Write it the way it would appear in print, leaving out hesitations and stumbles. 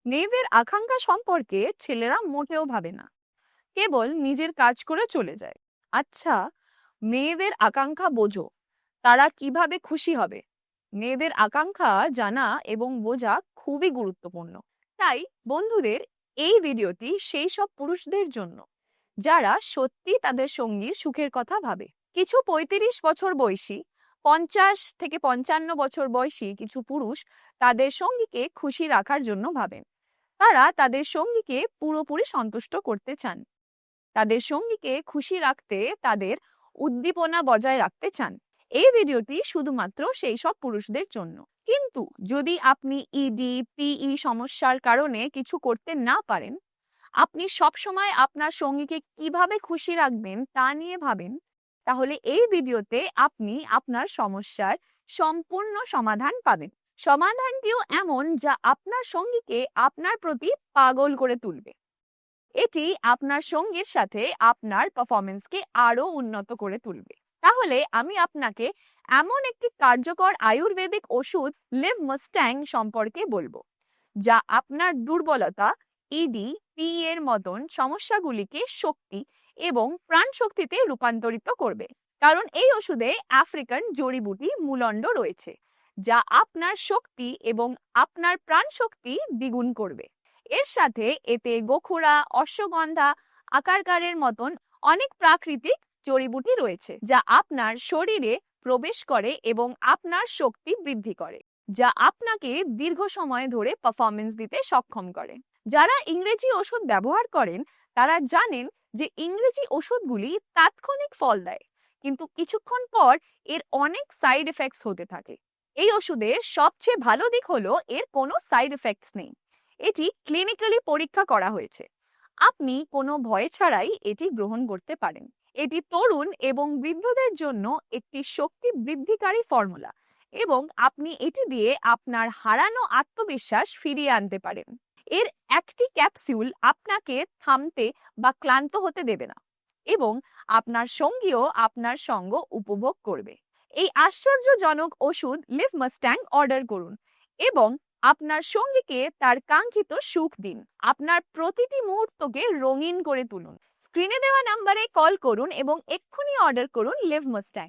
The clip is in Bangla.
মেয়েদের আকাঙ্ক্ষা সম্পর্কে ছেলেরা মোটেও ভাবে না, কেবল নিজের কাজ করে চলে যায়। আচ্ছা, মেয়েদের আকাঙ্ক্ষা বোঝো, তারা কিভাবে খুশি হবে। মেয়েদের আকাঙ্ক্ষা জানা এবং বোঝা খুবই গুরুত্বপূর্ণ। তাই বন্ধুদের, এই ভিডিওটি সেই সব পুরুষদের জন্য যারা সত্যি তাদের সঙ্গীর সুখের কথা ভাবে। কিছু ৩৫ বছর বয়সী, ৫০ থেকে ৫৫ বছর বয়সী কিছু পুরুষ তাদের সঙ্গীকে খুশি রাখার জন্য ভাবেন। তারা তাদের সঙ্গীকে পুরোপুরি সন্তুষ্ট করতে চান, তাদের সঙ্গীকে খুশি রাখতে তাদের উদ্দীপনা বজায় রাখতে চান। এই ভিডিওটি শুধুমাত্র সেই সব পুরুষদের জন্য। কিন্তু যদি আপনি ইডি পিই সমস্যার কারণে কিছু করতে না পারেন, আপনি সবসময় আপনার সঙ্গীকে কিভাবে খুশি রাখবেন তা নিয়ে ভাবেন, তাহলে এই ভিডিওতে আপনি আপনার সমস্যার সম্পূর্ণ সমাধান পাবেন। সমাধানটিও এমন যা আপনার সঙ্গীকে আপনার প্রতি পাগল করে তুলবে। এটি আপনার সঙ্গীর সাথে আপনার পারফরমেন্সকে আরো উন্নত করে তুলবে। তাহলে আমি আপনাকে এমন একটি কার্যকর আয়ুর্বেদিক ওষুধ লিভ মাস্ট্যাং সম্পর্কে বলবো, যা আপনার দুর্বলতা, ইডি পি এর মতন সমস্যাগুলিকে শক্তি এবং প্রাণ শক্তিতে রূপান্তরিত করবে। কারণ এই ওষুধে আফ্রিকান জড়িবুটি মূলণ্ড রয়েছে, যা আপনার শক্তি এবং আপনার প্রাণ শক্তি দ্বিগুণ করবে। এর সাথে এতে গোখুরা, অশ্বগন্ধা, আকারকারের মতন অনেক প্রাকৃতিক জড়িবুটি রয়েছে, যা আপনার শরীরে প্রবেশ করে এবং আপনার শক্তি বৃদ্ধি করে, যা আপনাকে দীর্ঘ সময় ধরে পারফরমেন্স দিতে সক্ষম করে। যারা ইংরেজি ওষুধ ব্যবহার করেন তারা জানেন যে ইংরেজি ওষুধগুলি তাৎক্ষণিক ফল দেয়, কিন্তু কিছুক্ষণ পর এর অনেক সাইড এফেক্টস হতে থাকে। এই ওষুধের সবচেয়ে ভালো দিক হলো এর কোনো সাইড এফেক্টস নেই। এটি ক্লিনিক্যালি পরীক্ষা করা হয়েছে। আপনি কোনো ভয় ছাড়াই এটি গ্রহণ করতে পারেন। এটি তরুণ এবং বৃদ্ধদের জন্য একটি শক্তি বৃদ্ধিকারী ফর্মুলা, এবং আপনি এটি দিয়ে আপনার হারানো আত্মবিশ্বাস ফিরিয়ে আনতে পারেন। এর একটি ক্যাপসুল আপনাকে থামতে বা ক্লান্ত হতে দেবে না, এবং আপনার সঙ্গীও আপনার সঙ্গ উপভোগ করবে। এই আশ্চর্যজনক ওষুধ লিভ মাস্ট্যাং অর্ডার করুন এবং আপনার সঙ্গীকে তার কাঙ্ক্ষিত সুখ দিন। আপনার প্রতিটি মুহূর্তকে রঙিন করে তুলুন। স্ক্রিনে দেওয়া নাম্বারে কল করুন এবং এক্ষুনি অর্ডার করুন লিভ মাস্ট্যাং।